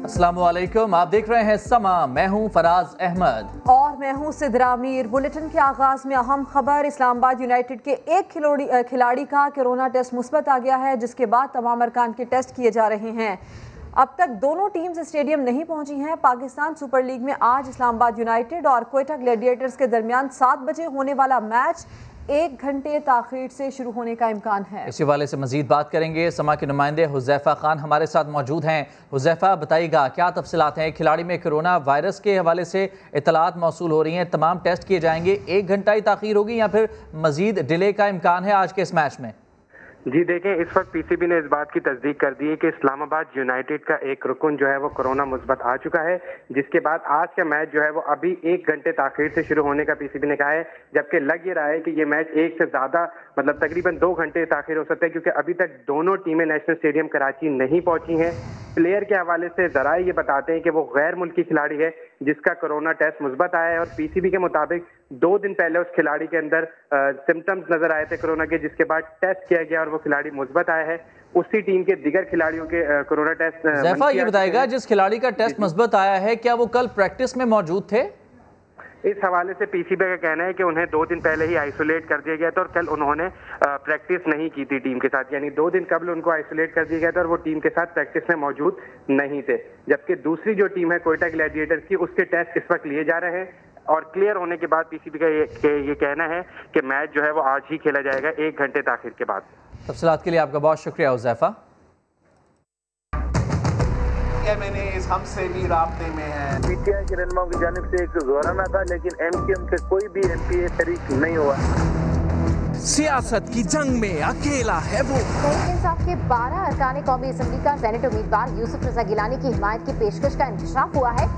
अस्सलामुअलैकुम, आप देख रहे हैं समा। मैं हूं फराज अहमद और मैं हूं सिद्रा मीर। बुलेटिन के आगाज में अहम खबर, इस्लामाबाद यूनाइटेड के एक खिलाड़ी का कोरोना टेस्ट मुस्बत आ गया है, जिसके बाद तमाम अरकान के टेस्ट किए जा रहे हैं। अब तक दोनों टीम्स स्टेडियम नहीं पहुंची हैं। पाकिस्तान सुपर लीग में आज इस्लामाबाद यूनाइटेड और क्वेटा ग्लैडिएटर्स के दरमियान 7 बजे होने वाला मैच 1 घंटे ताखीर से शुरू होने का इम्कान है। इस हवाले से मजीद बात करेंगे। समा के नुमाइंदे हुज़ैफा खान हमारे साथ मौजूद हैं। हुज़ैफा, बताइएगा क्या तफसीलात हैं? खिलाड़ी में कोरोना वायरस के हवाले से इतलात मौसूल हो रही हैं, तमाम टेस्ट किए जाएंगे, 1 घंटा ही ताखीर होगी या फिर मजीद डिले का इम्कान है आज के इस मैच में? जी देखें, इस वक्त पीसीबी ने इस बात की तस्दीक कर दी है कि इस्लामाबाद यूनाइटेड का एक रुकन जो है वो कोरोना मुस्बत आ चुका है, जिसके बाद आज का मैच जो है वो अभी 1 घंटे ताखीर से शुरू होने का पीसीबी ने कहा है। जबकि लग ये रहा है कि ये मैच 1 से ज्यादा मतलब तकरीबन 2 घंटे ताखीर हो सकता है, क्योंकि अभी तक दोनों टीमें नेशनल स्टेडियम कराची नहीं पहुंची हैं। प्लेयर के हवाले से जराए ये बताते हैं कि वो गैर मुल्की खिलाड़ी है जिसका कोरोना टेस्ट मुस्बत आया है, और पीसीबी के मुताबिक 2 दिन पहले उस खिलाड़ी के अंदर सिम्टम्स नजर आए थे कोरोना के, जिसके बाद टेस्ट किया गया और वो खिलाड़ी मुस्बत आया है। उसी टीम के दिगर खिलाड़ियों के कोरोना टेस्ट। ज़ैफा, ये बताएगा जिस खिलाड़ी का टेस्ट मुस्बत आया है, क्या वो कल प्रैक्टिस में मौजूद थे? इस हवाले से पीसीबी का कहना है कि उन्हें 2 दिन पहले ही आइसोलेट कर दिया गया था और कल उन्होंने प्रैक्टिस नहीं की थी टीम के साथ, यानी 2 दिन कबल उनको आइसोलेट कर दिया गया था और वो टीम के साथ प्रैक्टिस में मौजूद नहीं थे। जबकि दूसरी जो टीम है क्वेटा ग्लैडिएटर्स की, उसके टेस्ट इस वक्त लिए जा रहे हैं और क्लियर होने के बाद पीसीबी का ये कहना है कि मैच जो है वो आज ही खेला जाएगा 1 घंटे ताखीर के बाद। तफसीलात के लिए आपका बहुत शुक्रिया हुज़ैफा। मैंने इस हमसे भी राब्ते में है। पीटीआई के रहनुमाओं की जानिब से एक जोराना था, लेकिन एमकेएम से कोई भी एमपीए शरीक नहीं हुआ। सियासत की जंग में अकेला है वो। तहरीक इंसाफ के 12 अरकान कौमी असम्बली का सेनेट उम्मीदवार यूसुफ रजा गिलानी की हिमायत की पेशकश का इंकशाफ हुआ है।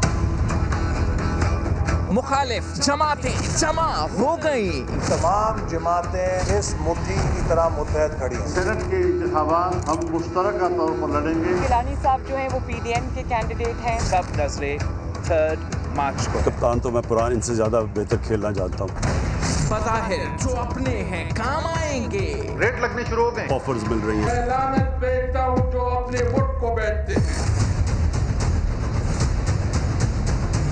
मुखालिफ जमातें जमा हो गई। तमाम जमातें इस मुद्दे की तरह मुत्तहद खड़ी हैं। सेनेट के इंतखाबात हम मुश्तरका तौर पर लड़ेंगे। गिलानी साहब जो हैं वो पीडीएम के कैंडिडेट हैं। सब नजरें 3 मार्च को। कप्तान तो मैं पुरान इनसे ज्यादा बेहतर खेलना जानता हूँ। बज़ाहिर जो अपने हैं काम आएंगे। रेट लगने शुरू हो गए, ऑफर्स मिल रही हैं। मैं लानत भेजता हूँ जो अपने वोट को बेचते हैं।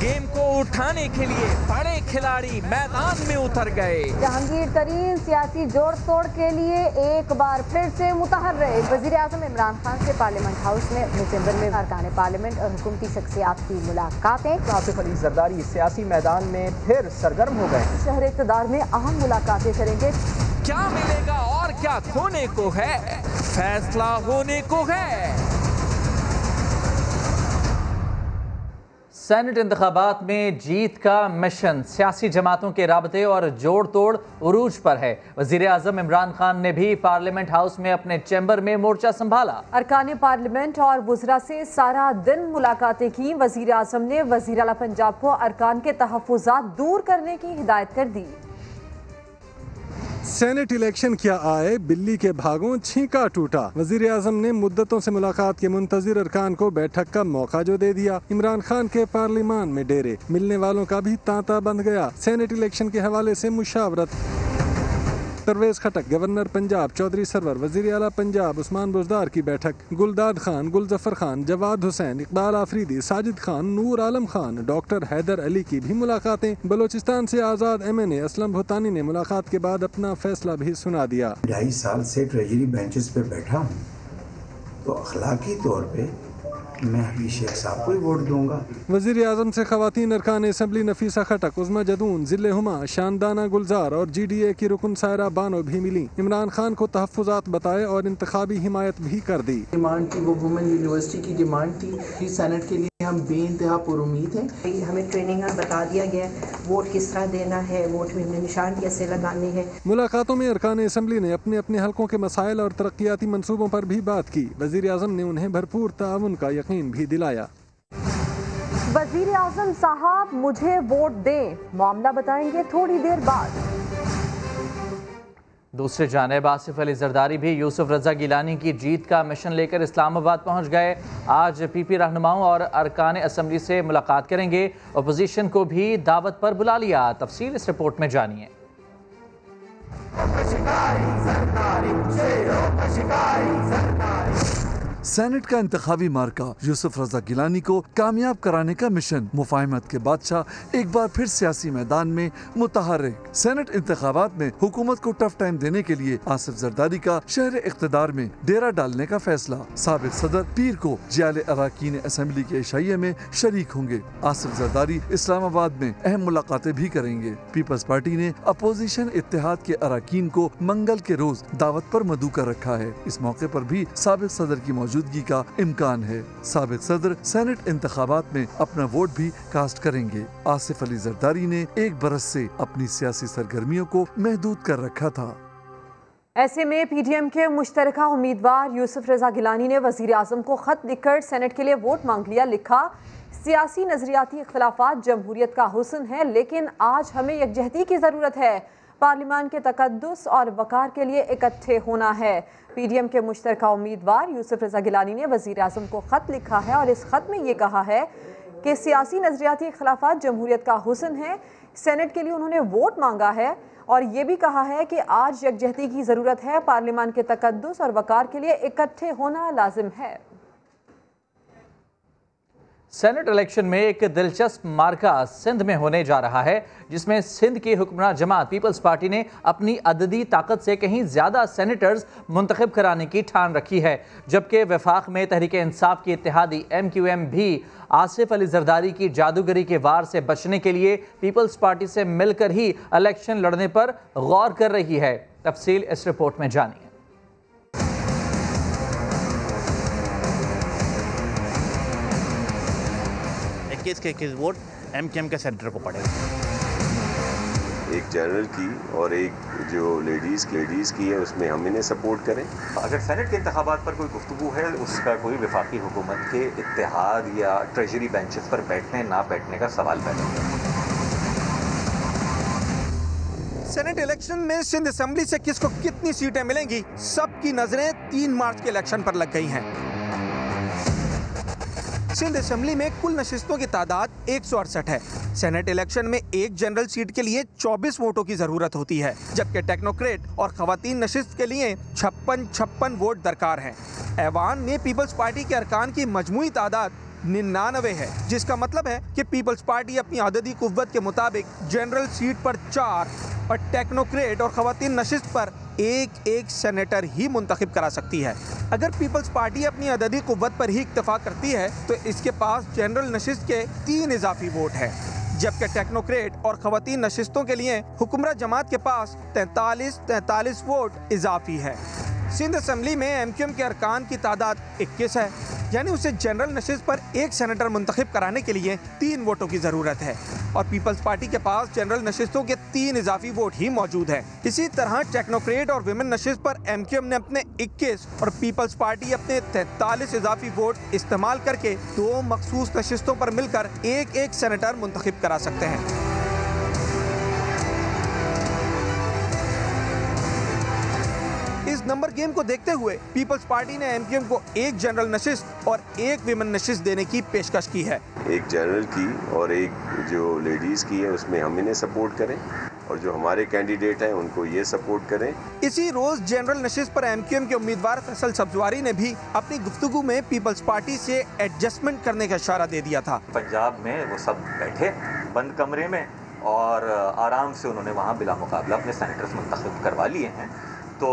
गेम को उठाने के लिए बड़े खिलाड़ी मैदान में उतर गए। जहांगीर तरीन सियासी जोड़ तोड़ के लिए एक बार फिर से मुतहर्रिक। वजीर आजम इमरान खान से पार्लियामेंट हाउस में अपने चैम्बर में अरकान पार्लियामेंट और हुकूमती शख्सियात की मुलाकातें। आसिफ अली जरदारी सियासी मैदान में फिर सरगर्म हो गए। शहर इक़्तिदार में अहम मुलाकातें करेंगे। क्या मिलेगा और क्या खोने को है, फैसला होने को है। सेनेट इंतखाबात में जीत का मिशन सियासी जमातों के राबते और जोड़ तोड़ उरूज पर है। वजीर आजम इमरान खान ने भी पार्लियामेंट हाउस में अपने चैम्बर में मोर्चा संभाला। अरकान पार्लियामेंट और वुज़रा से सारा दिन मुलाकातें की। वजीर आजम ने वजीर आला पंजाब को अरकान के तहफ़्फ़ुज़ात दूर करने की हिदायत कर दी। सेनेट इलेक्शन क्या आए, बिल्ली के भागों छींका टूटा। वजीर आजम ने मुद्दतों से मुलाकात के मुंतजिर अरकान को बैठक का मौका जो दे दिया। इमरान खान के पार्लियामान में डेरे, मिलने वालों का भी तांता बंध गया। सेनेट इलेक्शन के हवाले से मुशावरत। परवेज खटक, गवर्नर पंजाब चौधरी सरवर, वजीर आला पंजाब उस्मान बुज़दार की बैठक। गुलदाद खान, गुलजफर खान, जवाद हुसैन, इकबाल आफरीदी, साजिद खान, नूर आलम खान, डॉक्टर हैदर अली की भी मुलाकातें। बलोचिस्तान से आज़ाद MNA असलम भूतानी ने मुलाकात के बाद अपना फैसला भी सुना दिया। 2.5 साल से ट्रेजरी बेंचेस पे बैठा हूँ, तो अखलाकी तौर पे मैं अभी शेख साहब को ही वोट दूंगा। वजीर आजम से खवातीन अरकान असम्बली नफीसा खटक, उज़मा जदून, जिले हुमा, शानदाना गुलजार और GDA की रुकन सायरा बानो भी मिली। इमरान खान को तहफ़्फ़ुज़ात बताए और इंतखाबी हिमायत भी कर दी। डिमांड थी वो वुमेन यूनिवर्सिटी की डिमांड थी। सेनेट के लिए हम बेइंतहा पुरुमीद हैं। हमें ट्रेनिंग बता दिया गया वोट किस तरह देना है, वोट में हमने निशान कैसे लगाने हैं। मुलाकातों में अरकान असम्बली ने अपने अपने हलकों के मसाइल और तरक्याती मंसूबों पर भी बात की। वजीर आजम ने उन्हें भरपूर ताउन का यकीन भी दिलाया। वजीर आजम साहब मुझे वोट दें, मामला बताएंगे थोड़ी देर बाद। दूसरी जानिब आसिफ अली जरदारी भी यूसुफ रजा गिलानी की जीत का मिशन लेकर इस्लामाबाद पहुंच गए। आज PP रहनुमाओं और अरकान असम्बली से मुलाकात करेंगे। अपोजिशन को भी दावत पर बुला लिया। तफसील इस रिपोर्ट में जानिए। सेनेट का इंतखाबी मार्का यूसुफ रजा गिलानी को कामयाब कराने का मिशन। मुफाहमत के बादशाह एक बार फिर सियासी मैदान में मुतहर्रिक। सेनेट इंतखाबात में हुकूमत को टफ टाइम देने के लिए आसिफ जरदारी का शहर इख्तिदार में डेरा डालने का फैसला। साबिक सदर पीर को जियाले अराकीन असेंबली के इशाइये में शरीक होंगे। आसिफ जरदारी इस्लामाबाद में अहम मुलाकातें भी करेंगे। पीपल्स पार्टी ने अपोजिशन इत्तेहाद के अराकीन को मंगल के रोज दावत पर मदऊ कर रखा है। इस मौके पर भी साबिक सदर की मौजूदगी का इम्कान है। साबिक सदर सेनेट इंतखाबात में अपना वोट भी कास्ट करेंगे। आसिफ अली जरदारी ने एक बरस से अपनी सियासी सरगर्मियों को महदूद कर रखा था। ऐसे में पीडीएम के मुश्तरका उम्मीदवार यूसुफ रजा गिलानी ने वजीर आजम को खत लिखकर सेनेट के लिए वोट मांग लिया। लिखा, सियासी नजरियाती इख्तलाफात जमहूरियत का हुस्न है, लेकिन आज हमें यकजहती की ज़रूरत है। पार्लिमान के तकद्दुस और वकार के लिए इकट्ठे होना है। पीडीएम के मुश्तरका उम्मीदवार यूसुफ रजा गिलानी ने वजीर आजम को खत लिखा है और इस खत में ये कहा है कि सियासी नजरियाती इख्तलाफात जमहूरियत का हुस्न है। सेनेट के लिए उन्होंने वोट मांगा है और ये भी कहा है कि आज यकजहती की ज़रूरत है। पार्लिमान के तकद्दुस और वकार के लिए इकट्ठे होना लाजिम है। सेनेट इलेक्शन में एक दिलचस्प मार्का सिंध में होने जा रहा है, जिसमें सिंध की हुक्मरान जमात पीपल्स पार्टी ने अपनी अददी ताकत से कहीं ज़्यादा सेनेटर्स मुंतखब कराने की ठान रखी है, जबकि वफाक में तहरीक इंसाफ की इत्तेहादी MQM भी आसिफ अली जरदारी की जादूगरी के वार से बचने के लिए पीपल्स पार्टी से मिलकर ही इलेक्शन लड़ने पर गौर कर रही है। तफसील इस रिपोर्ट में जानिए। के वोट MQM के सेंटर को पड़ेगा। एक जनरल की और एक जो लेडीज़ की है उसमें हम इन्हें सपोर्ट करें। अगर सेनेट के इंतखाबात पर कोई गुफ्तगू है, उसका कोई वफाकी हुकूमत के इत्तेहाद या ट्रेजरी बेंचेस पर बैठने ना बैठने का सवाल पैदा होगा। सेनेट इलेक्शन में सिंध असेंबली से किसको कितनी सीटें मिलेंगी, सबकी नजरें 3 मार्च के इलेक्शन पर लग गई हैं। सिंध असेंबली में कुल नशिस्तों की तादाद 168 है। सेनेट इलेक्शन में एक जनरल सीट के लिए 24 वोटों की जरूरत होती है, जबकि टेक्नोक्रेट और खवातीन नशिस्त के लिए 56 वोट दरकार हैं। ऐवान में पीपल्स पार्टी के अरकान की मजमूई तादाद 99 है, जिसका मतलब है कि पीपल्स पार्टी अपनी आददी कुव्वत के मुताबिक जनरल सीट पर 4 और टेक्नोक्रेट और खवातीन नशिस्त पर एक सेनेटर ही मुंतखब करा सकती है। अगर पीपल्स पार्टी अपनी अददी कुव्वत पर ही इक्तफा करती है तो इसके पास जनरल नशिस्त के 3 इजाफी वोट हैं, जबकि टेक्नोक्रेट और खवातीन नशिस्तों के लिए हुक्मरान जमात के पास 43 वोट इजाफी है। सिंध असेंबली में MQM के अरकान की तादाद 21 है, यानी उसे जनरल नशिस्त पर एक सेनेटर मुंतखब कराने के लिए 3 वोटों की जरूरत है और पीपल्स पार्टी के पास जनरल नशिस्तों के 3 इजाफी वोट ही मौजूद हैं। इसी तरह टेक्नोक्रेट और विमेन नशिस्त पर MQM ने अपने 21 और पीपल्स पार्टी अपने 43 इजाफी वोट इस्तेमाल करके 2 मखसूस नशिस्तों पर मिलकर एक सेनेटर मुंतखब करा सकते हैं। इस नंबर गेम को देखते हुए पीपल्स पार्टी ने MQM को 1 जनरल नशिस्त और 1 विमेन नशिस्त देने की पेशकश की है। एक जनरल की और एक जो लेडीज़ की है उसमें हम इन्हें सपोर्ट करें और जो हमारे कैंडिडेट हैं उनको ये सपोर्ट करें। इसी रोज जनरल नशिस्त पर MQM के उम्मीदवार फैसल सब्जवारी ने भी अपनी गुफ्तगू में पीपल्स पार्टी से एडजस्टमेंट करने का इशारा दे दिया था। पंजाब में वो सब बैठे बंद कमरे में और आराम से उन्होंने वहाँ बिला मुकाबला अपने सेनेटर्स मुंतखब करवा लिए हैं। तो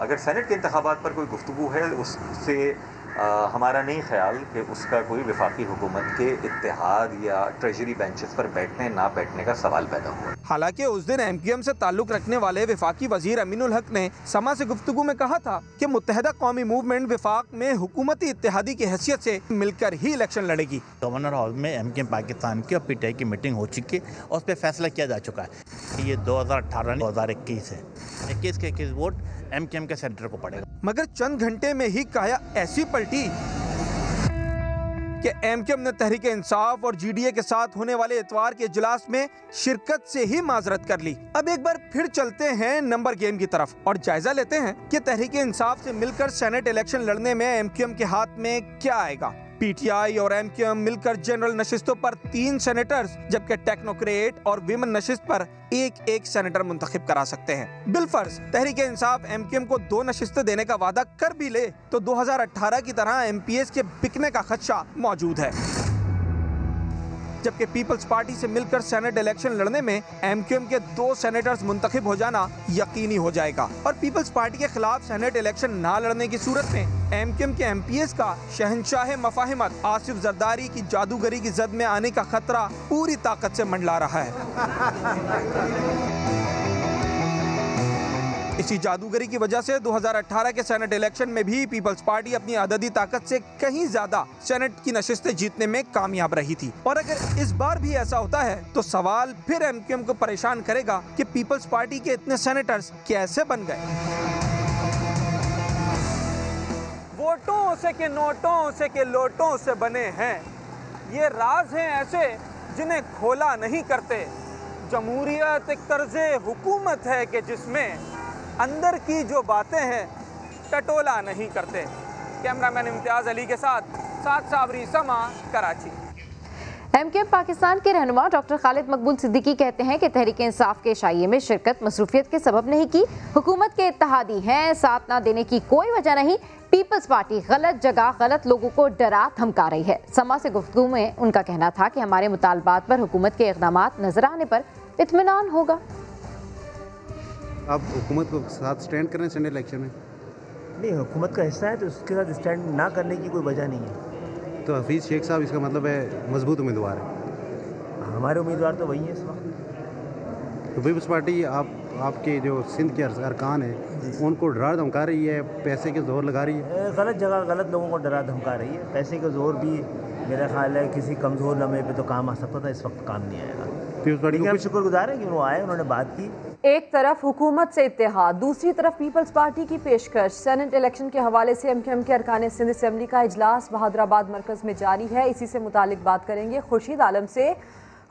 अगर सेनेट के इंतखाबात पर कोई गुफ्तगू है, उससे हमारा नहीं ख्याल कि उसका कोई वफाकी हुकूमत के इत्तेहाद या ट्रेजरी बेंचेस पर बैठने ना बैठने का सवाल पैदा हुआ। हालांकि उस दिन MQM से ताल्लुक रखने वाले वफाकी वजीर अमीनुल हक ने समा से गुफ्तगू में कहा था कि मुत्तहदा कौमी मूवमेंट वफाक में हुकूमती इत्तेहादी की हैसियत से मिलकर ही इलेक्शन लड़ेगी। गवर्नर हाउस में MQM पाकिस्तान की और PTI की मीटिंग हो चुकी है और उस पर फैसला किया जा चुका है। ये 2018-2021 है। 21 के 21 वोट MQM के सेंटर को पड़ेगा। मगर चंद घंटे में ही काया ऐसी पलटी कि MQM ने तहरीक इंसाफ और GDA के साथ होने वाले इतवार के इजलास में शिरकत से ही माजरत कर ली। अब एक बार फिर चलते हैं नंबर गेम की तरफ और जायजा लेते हैं कि तहरीक इंसाफ से मिलकर सेनेट इलेक्शन लड़ने में MQM के हाथ में क्या आएगा। पीटीआई और एमक्यूएम मिलकर जनरल नशिस्तों पर 3 सेनेटर्स जबकि टेक्नोक्रेट और विमेन नशिस्त पर एक सेनेटर मुंतखब करा सकते हैं। बिलफर्ज तहरीक इंसाफ एमक्यूएम को 2 नशिस्तें देने का वादा कर भी ले तो 2018 की तरह एमपीएस के बिकने का खदशा मौजूद है। जबकि पीपल्स पार्टी से मिलकर सेनेट इलेक्शन लड़ने में एमक्यूएम के 2 सेनेटर्स मुंतखब हो जाना यकीनी हो जाएगा और पीपल्स पार्टी के खिलाफ सेनेट इलेक्शन ना लड़ने की सूरत में एमक्यूएम के एमपीएस का शहंशाह मफाहिमत आसिफ जरदारी की जादूगरी की जद में आने का खतरा पूरी ताकत से मंडला रहा है। इसी जादूगरी की वजह से 2018 के सेनेट इलेक्शन में भी पीपल्स पार्टी अपनी अददी ताकत से कहीं ज्यादा सेनेट की नशिस्तें जीतने में कामयाब रही थी और अगर इस बार भी ऐसा होता है तो सवाल फिर एमक्यूएम को परेशान करेगा कि पीपल्स पार्टी के इतने सेनेटर्स कैसे बन गए। वोटों से के नोटों से के लोटों से बने हैं, ये राज हैं ऐसे जिन्हें खोला नहीं करते। जमहूरियत एक तर्ज़े हुकूमत है कि जिसमें अंदर की जो बातें हैं टटोला नहीं करते। कैमरामैन इम्तियाज अली के साथ साबरी समा, कराची। एमक्यूएम पाकिस्तान के रहनुमा डॉक्टर खालिद मकबूल सिद्दीकी कहते हैं कि तहरीक इंसाफ के शाइये में शिरकत मसरूफियत के सबब नहीं की, हुकूमत के इत्तेहादी हैं, साथ ना देने की कोई वजह नहीं। पीपल्स पार्टी गलत जगह गलत लोगों को डरा धमका रही है। समा से गुफ्तगू में उनका कहना था कि हमारे मुतालबात पर हुकूमत के इक़दामात नजर आने पर इत्मीनान होगा। आप हुकूमत को साथ स्टैंड करें सेनेट इलेक्शन में? नहीं, हुकूमत का हिस्सा है तो उसके साथ स्टैंड ना करने की कोई वजह नहीं है। तो हफीज़ शेख साहब इसका मतलब है मजबूत उम्मीदवार है? हमारे उम्मीदवार तो वही है इस वक्त। तो पीपल्स पार्टी आपके जो सिंध के अरकान हैं उनको डरा धमका रही है, पैसे के जोर लगा रही है? गलत जगह गलत लोगों को डरा धमका रही है। पैसे का जोर भी मेरा ख्याल है किसी कमज़ोर लम्हे पे तो काम आ सकता था, इस वक्त काम नहीं आएगा। पीपल्स पार्टी को शुक्रगुजार है कि वो आए, उन्होंने बात की। एक तरफ हुकूमत से इत्तेहाद, दूसरी तरफ पीपल्स पार्टी की पेशकश। सेनेट इलेक्शन के हवाले से एमक्यूएम के अरकान सिंध असेंबली का इजलास बहादुराबाद मरकज़ में जारी है। इसी से मुतालिक बात करेंगे खुर्शीद आलम से।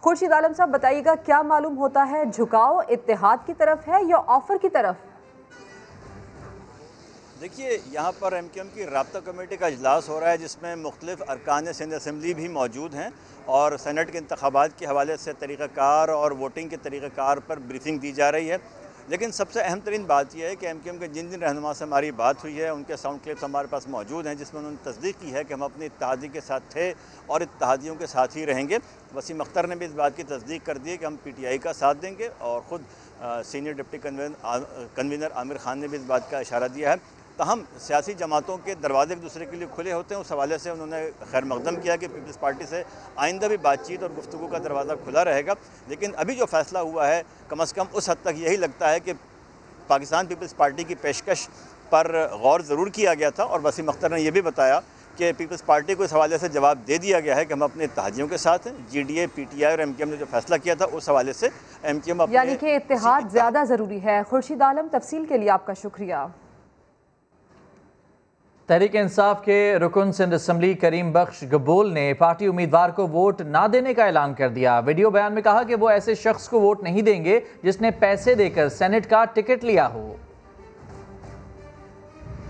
खुर्शीद आलम साहब बताइएगा, क्या मालूम होता है, झुकाव इत्तेहाद की तरफ है या ऑफर की तरफ? देखिए, यहाँ पर एमक्यूएम की राब्ता कमेटी का इजलास हो रहा है जिसमें मुख्तलिफ अरकान सिंध असेंबली भी मौजूद हैं और सेनेट के इंतखाबात के हवाले से तरीक़ाकार और वोटिंग के तरीक़ाकार पर ब्रीफिंग दी जा रही है। लेकिन सबसे अहम तरीन बात यह है कि एमक्यूएम के जिन रहनुमा से हमारी बात हुई है उनके साउंड क्लिप्स हमारे पास मौजूद हैं जिसमें उन्होंने तस्दीक की है कि हम अपने इत्तेहादी के साथ थे और इत्तेहादियों के साथ ही रहेंगे। वसीम अख्तर ने भी इस बात की तस्दीक कर दी है कि हम पीटीआई का साथ देंगे और ख़ुद senior deputy convener Aamir Khan ने भी इस बात का इशारा दिया है। तहम सियासी जमातों के दरवाजे एक दूसरे के लिए खुले होते हैं, उस हवाले से उन्होंने खैर मकदम किया कि पीपल्स पार्टी से आइंदा भी बातचीत और गुफ्तगू का दरवाज़ा खुला रहेगा। लेकिन अभी जो फ़ैसला हुआ है कम अज़ कम उस हद तक यही लगता है कि पाकिस्तान पीपल्स पार्टी की पेशकश पर गौर ज़रूर किया गया था और वसीम अख्तर ने यह भी बताया कि पीपल्स पार्टी को इस हवाले से जवाब दे दिया गया है कि हम अपने इत्तेहादियों के साथ हैं। जीडीए, पीटीआई और एमक्यूएम ने जो फैसला किया था उस हवाले से एमक्यूएम यानी कि इत्तेहाद ज़्यादा ज़रूरी है। खुर्शीद आलम, तफसील के लिए आपका शुक्रिया। तहरीक इंसाफ के रुकन सिंध असेंबली करीम बख्श गबोल ने पार्टी उम्मीदवार को वोट ना देने का ऐलान कर दिया। वीडियो बयान में कहा कि वो ऐसे शख्स को वोट नहीं देंगे जिसने पैसे देकर सेनेट का टिकट लिया हो।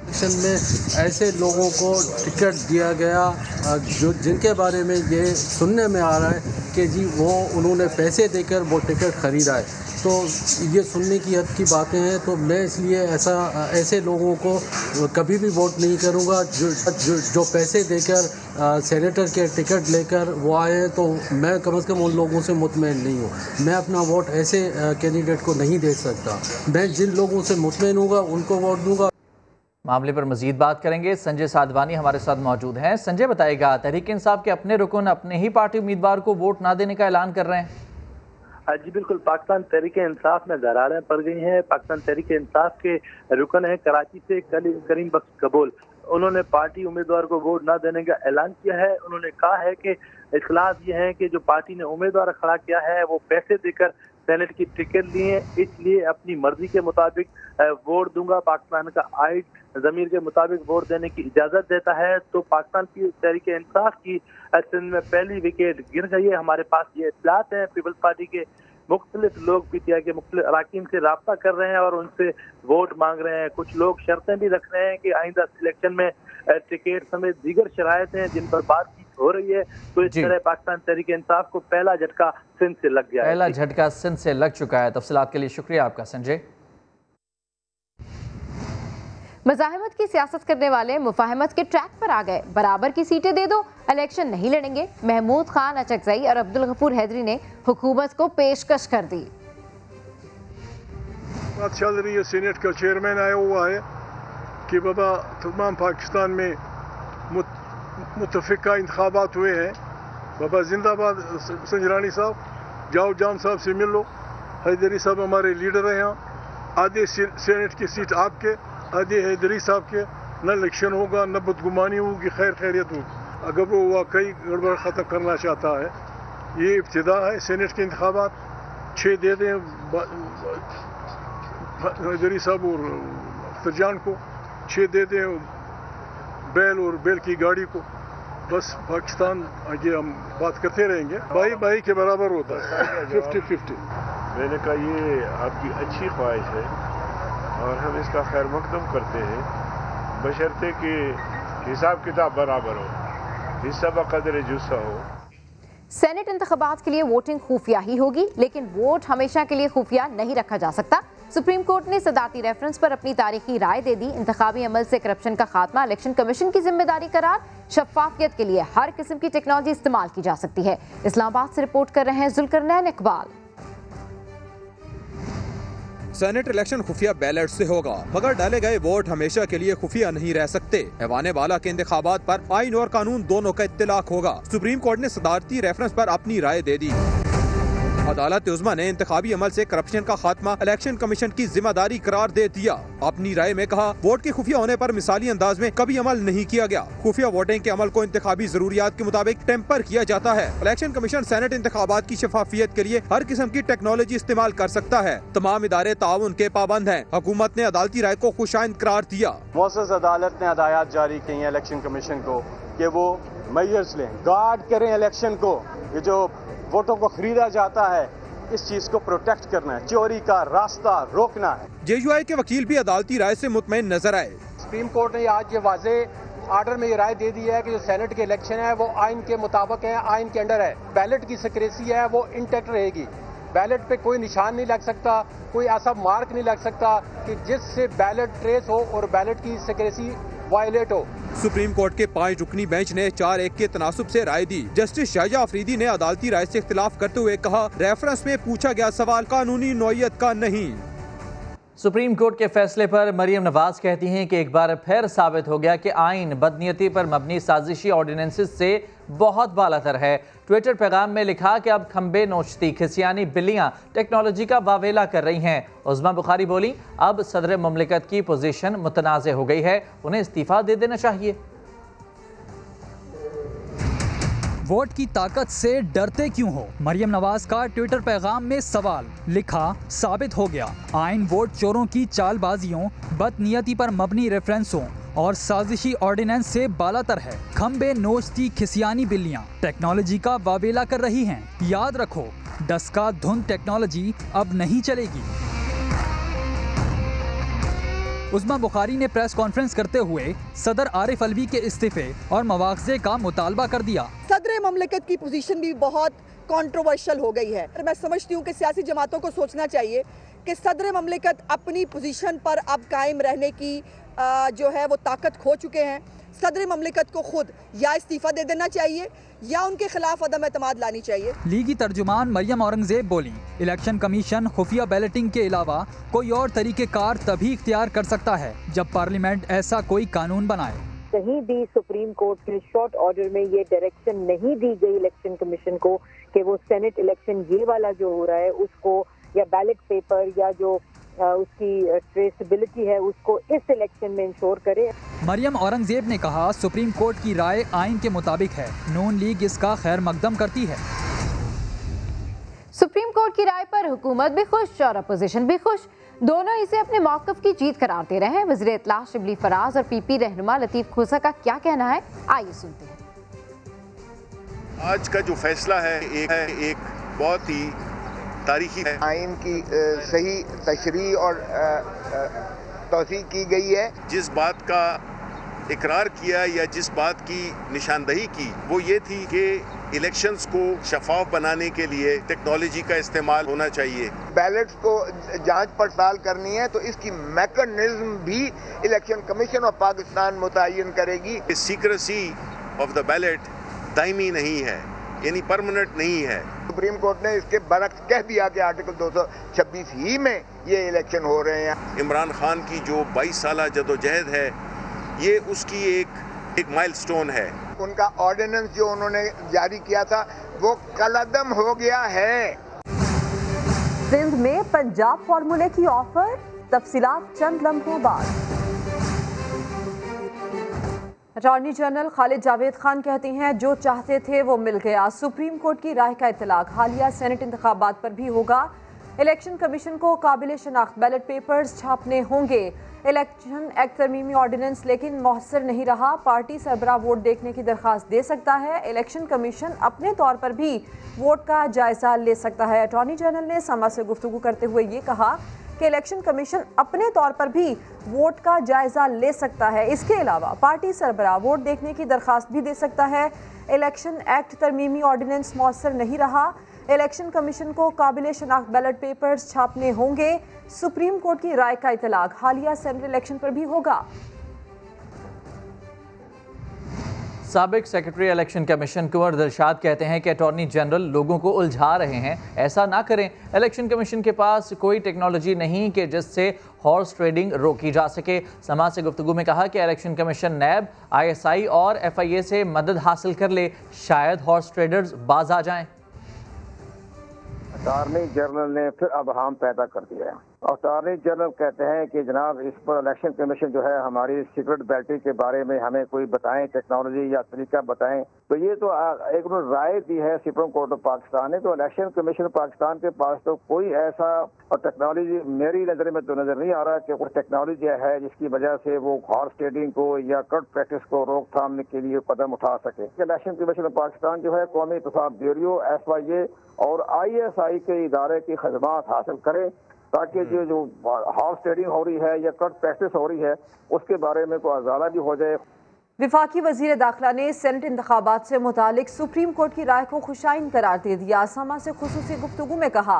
इलेक्शन में ऐसे लोगों को टिकट दिया गया जो जिनके बारे में ये सुनने में आ रहा है कि जी वो उन्होंने पैसे देकर वो टिकट ख़रीदा है, तो ये सुनने की हद की बातें हैं। तो मैं इसलिए ऐसे लोगों को कभी भी वोट नहीं करूंगा जो पैसे देकर सेनेटर के टिकट लेकर वो आए हैं। तो मैं कम से कम उन लोगों से मुतमईन नहीं हूँ। मैं अपना वोट ऐसे कैंडिडेट को नहीं दे सकता। मैं जिन लोगों से मुतमईन हूँगा उनको वोट दूँगा। मामले पर मजीद बात करेंगे, संजय साधवानी हमारे साथ मौजूद हैं। संजय बताएगा, तहरीक इंसाफ के अपने रुकन अपने ही पार्टी उम्मीदवार को वोट ना देने का ऐलान कर रहे हैं। जी बिल्कुल, पाकिस्तान तहरीक इंसाफ में दरारें पड़ गई हैं। पाकिस्तान तहरीक इंसाफ के रुकन हैं कराची से करीम बख्श गबोल, उन्होंने पार्टी उम्मीदवार को वोट ना देने का ऐलान किया है। उन्होंने कहा है कि इख्तिलाफ ये है कि जो पार्टी ने उम्मीदवार खड़ा किया है वो पैसे देकर सेनेट की टिकट लिए, इसलिए अपनी मर्जी के मुताबिक वोट दूंगा। पाकिस्तान का आइन ज़मीर के मुताबिक वोट देने की इजाज़त देता है। तो पाकिस्तान की तहरीक इंसाफ की सिंध में पहली विकेट गिर गई है। हमारे पास ये इत्तलात है पीपल्स पार्टी के मुख्तलिफ लोग PTI के मुख्तलिफ अराकीन से रब्ता कर रहे हैं और उनसे वोट मांग रहे हैं। कुछ लोग शर्तें भी रख रहे हैं कि आइंदा सिलेक्शन में टिकट समेत दीगर शरायत हैं जिन पर बातचीत हो रही है। तो इस तरह पाकिस्तान तहरीक इंसाफ को पहला झटका सिंध से लग गया है। पहला झटका सिंध से लग चुका है। तफसीलात के लिए शुक्रिया आपका संजय। मज़ाहमत की सियासत करने वाले मुफाहमत के ट्रैक पर आ गए। बराबर की सीटें दे दो, इलेक्शन नहीं लड़ेंगे। महमूद खान अचकज़ई और अब्दुल गफूर हैदरी ने हुकूमत को पेशकश कर दी। बात चल रही है, सीनेट का चेयरमैन आया हुआ है कि बाबा तमाम पाकिस्तान में मुतफिका इंतखाबात हुए हैं। बाबा जिंदाबाद संजरानी साहब, जाओ जान साहब से मिल लो। हैदरी साहब हमारे लीडर हैं यहाँ। आधे सीनेट की सीट आपके, आधे हैदरी साहब के। न इलेक्शन होगा, न बदगुमानी होगी, खैर खैरियत होगी। अगर वो वाकई गड़बड़ ख़त्म करना चाहता है, ये इब्तिदा है सीनेट के इंतखाबात। 6 दे दें हैदरी साहब और अख्तर को, 6 दे दें बैल और बैल की गाड़ी को। बस पाकिस्तान आगे हम बात करते रहेंगे। भाई भाई के बराबर होता है, 50-50। मैंने कहा ये आपकी अच्छी ख्वाहिश है और हम इसका खैर मकदम करते हैं, बशर्ते कि हिसाब किताब बराबर हो, हिस्सा बकदर जुस्सा हो। सेनेट इंतखाबात के लिए वोटिंग खुफिया ही होगी, लेकिन वोट हमेशा के लिए खुफिया नहीं रखा जा सकता। सुप्रीम कोर्ट ने सदारती रेफरेंस पर अपनी तारीखी राय दे दी। इंतखाबी अमल से करप्शन का खात्मा इलेक्शन कमीशन की जिम्मेदारी करार। शफाफियत के लिए हर किस्म की टेक्नोलॉजी इस्तेमाल की जा सकती है। इस्लामाबाद से रिपोर्ट कर रहे हैं जुल्करनैन इकबाल। सेनेट इलेक्शन खुफिया बैलेट से होगा, मगर डाले गए वोट हमेशा के लिए खुफिया नहीं रह सकते। ऐवान बाला के इंतखाबात पर आइन और कानून दोनों का इत्तलाक होगा। सुप्रीम कोर्ट ने सदारती रेफरेंस पर अपनी राय दे दी। अदालत उज़्मा ने इंतखाबी अमल से करप्शन का खात्मा इलेक्शन कमीशन की जिम्मेदारी करार दे दिया। अपनी राय में कहा, वोट के खुफिया होने पर मिसाली अंदाज में कभी अमल नहीं किया गया। खुफिया वोटिंग के अमल को इंतखाबी जरूरियात के मुताबिक टेम्पर किया जाता है। इलेक्शन कमीशन सेनेट इंतखाबात की शफाफियत के लिए हर किस्म की टेक्नोलॉजी इस्तेमाल कर सकता है। तमाम इदारे ताउन के पाबंद हैं। हुकूमत ने अदालती राय को खुशाइंद करार दिया। मौसूस अदालत ने हदायत जारी की है इलेक्शन कमीशन को कि वो मेजर्स लें, गार्ड करें इलेक्शन को। ये जो वोटों को खरीदा जाता है, इस चीज को प्रोटेक्ट करना है, चोरी का रास्ता रोकना है। JUI के वकील भी अदालती राय से मुतमईन नजर आए। सुप्रीम कोर्ट ने आज ये वाजे आर्डर में ये राय दे दी है कि जो सेनेट के इलेक्शन है वो आइन के मुताबिक है, आइन के अंडर है। बैलेट की सिक्रेसी है वो इंटैक्ट रहेगी। बैलेट पे कोई निशान नहीं लग सकता, कोई ऐसा मार्क नहीं लग सकता कि जिससे बैलेट ट्रेस हो और बैलेट की सिक्रेसी वायलेट हो। सुप्रीम कोर्ट के 5 रुकनी बेंच ने 4-1 के तनासुब से राय दी। जस्टिस शाहजहां अफरीदी ने अदालती राय से इख्तिलाफ करते हुए कहा, रेफरेंस में पूछा गया सवाल कानूनी नौइयत का नहीं। सुप्रीम कोर्ट के फैसले पर मरियम नवाज कहती हैं कि एक बार फिर साबित हो गया कि आइन बदनीयती पर मबनी साजिशी ऑर्डिनेंसेस से बहुत बालातर है। ट्विटर पैगाम में लिखा कि अब खंबे नोचती खिसियानी बिल्लियां टेक्नोलॉजी का वावेला कर रही हैं। उज़्मा बुखारी बोली, अब सदर मुमलिकत की पोजीशन मुतनाज़ हो गई है, उन्हें इस्तीफा दे देना चाहिए। वोट की ताकत से डरते क्यों हो? मरियम नवाज का ट्विटर पैगाम में सवाल। लिखा, साबित हो गया आइन वोट चोरों की चालबाजियों, बदनीयती पर मबनी रेफरेंसों और साजिशी ऑर्डिनेंस से बालातर है। खंबे नोचती खिसियानी बिल्लियां टेक्नोलॉजी का वावेला कर रही हैं। याद रखो, डस्का धुंध टेक्नोलॉजी अब नहीं चलेगी। उज़्मा बुखारी ने प्रेस कॉन्फ्रेंस करते हुए सदर आरिफ अलवी के इस्तीफे और मवाख़ज़े का मुतालबा कर दिया। सदर ममलिकत की पोजीशन भी बहुत कंट्रोवर्शियल हो गई है। मैं समझती हूँ कि सियासी जमातों को सोचना चाहिए कि सदर ममलिकत अपनी पोजीशन पर अब कायम रहने की जो है वो ताकत खो चुके हैं। सदर ममलिकत को खुद या इस्तीफा दे देना चाहिए या उनके खिलाफ अदम एतमाद लानी चाहिए। लीगी तर्जुमान मरियम औरंगजेब बोली, इलेक्शन कमीशन खुफिया बैलेटिंग के अलावा कोई और तरीक़ेकार तभी इख्तियार कर सकता है जब पार्लियामेंट ऐसा कोई कानून बनाए। कहीं भी सुप्रीम कोर्ट के शॉर्ट ऑर्डर में ये डायरेक्शन नहीं दी गई इलेक्शन कमीशन को कि वो सेनेट इलेक्शन ये वाला जो हो रहा है उसको, या बैलेट पेपर या जो उसकी ट्रेसेबिलिटी है उसको इस इलेक्शन में इंश्योर करे। मरियम औरंगजेब ने कहा, सुप्रीम कोर्ट की राय आइन के मुताबिक है, नून लीग इसका खैर मकदम करती है। सुप्रीम कोर्ट की राय पर हुकूमत भी खुश और अपोजिशन भी खुश, दोनों इसे अपने मौक़िफ़ की जीत करार दे रहे हैं। वज़ीर इत्तलाह शिबली फराज और PP रहनुमा लतीफ़ खोसा का क्या कहना है, आइए सुनते हैं। आज का जो फैसला है एक बहुत ही तारीखी है। आइन की सही तशरीह और तौसीक की गई है। जिस बात का इकरार किया या जिस बात की निशानदही की वो ये थी कि इलेक्शंस को शफाफ बनाने के लिए टेक्नोलॉजी का इस्तेमाल होना चाहिए। बैलेट्स को जांच पड़ताल करनी है तो इसकी मैकेनिज्म भी इलेक्शन कमीशन ऑफ पाकिस्तान मुतय्यन करेगी। Secrecy of the ballot Daimi नहीं है, यानी परमानेंट नहीं है। सुप्रीम कोर्ट ने इसके बरक्स कह दिया कि आर्टिकल 226 ही में ये इलेक्शन हो रहे हैं। इमरान खान की जो 22 साल जदोजहद है ये उसकी एक माइलस्टोन है। उनका ऑर्डिनेंस जो उन्होंने जारी किया था वो कलअदम हो गया है। सिंध में पंजाब फार्मूले की ऑफर, तफसीलात चंद लम्हों बाद। अटॉर्नी जनरल खालिद जावेद खान कहती हैं जो चाहते थे वो मिल गया। सुप्रीम कोर्ट की राय का इतलाक हालिया सेनेट इंतखाबात पर भी होगा। इलेक्शन कमीशन को काबिल शनाख्त बैलेट पेपर्स छापने होंगे। इलेक्शन एक्ट तरमीमी ऑर्डिनेंस लेकिन मौसर नहीं रहा। पार्टी सरबराह वोट देखने की दरख्वास्त दे सकता है। इलेक्शन कमीशन अपने तौर पर भी वोट का जायजा ले सकता है। अटॉर्नी जनरल ने समा से गुफ्तगू करते हुए ये कहा कि इलेक्शन कमीशन अपने तौर पर भी वोट का जायजा ले सकता है। इसके अलावा पार्टी सरबराह वोट देखने की दरख्वास्त भी दे सकता है। इलेक्शन एक्ट तरमीमी ऑर्डिनेंस मौसर नहीं रहा। इलेक्शन कमीशन को काबिल शनाख्त बैलेट पेपर्स छापने होंगे। सुप्रीम कोर्ट की राय का इतलाक हालिया सेनेट इलेक्शन पर भी होगा। साबिक सेक्रेटरी इलेक्शन कमीशन कुंवर दिलशाद कहते हैं कि अटॉर्नी जनरल लोगों को उलझा रहे हैं, ऐसा ना करें। इलेक्शन कमीशन के पास कोई टेक्नोलॉजी नहीं कि जिससे हॉर्स ट्रेडिंग रोकी जा सके। समाज से गुफ्तगू में कहा कि इलेक्शन कमीशन नैब, ISI और FIA से मदद हासिल कर ले, शायद हॉर्स ट्रेडर्स बाज आ जाएं। अटॉर्नी जनरल ने फिर अबहम पैदा कर दिया है। अटॉर्नी जनरल कहते हैं कि जनाब इस पर इलेक्शन कमीशन जो है हमारी सीक्रेट बैलेटिंग के बारे में हमें कोई बताएं, टेक्नोलॉजी या तरीका बताएं। तो ये तो एक राय दी है सुप्रीम कोर्ट ऑफ पाकिस्तान ने। तो इलेक्शन कमीशन पाकिस्तान के पास तो कोई ऐसा और टेक्नोलॉजी मेरी नज़र में तो नज़र नहीं आ रहा कि कोई टेक्नोलॉजी है जिसकी वजह से वो हॉर्स ट्रेडिंग को या कट प्रैक्टिस को रोकथाम के लिए कदम उठा सके। इलेक्शन कमीशन ऑफ पाकिस्तान जो है कौमी इंतखाब ब्यूरो, FIA और ISI के इदारे की खदमात हासिल करे ताकि जो हॉर्स ट्रेडिंग हो रही है या कट प्रैक्टिस हो रही है उसके बारे में कोई अजाला भी हो जाए। विफाकी वजीर दाखिला ने सेनेट इंतखाबात से मुतालिक सुप्रीम कोर्ट की राय को खुशाइन करार दे दिया। समा से खुसूसी गुफ्तगू में कहा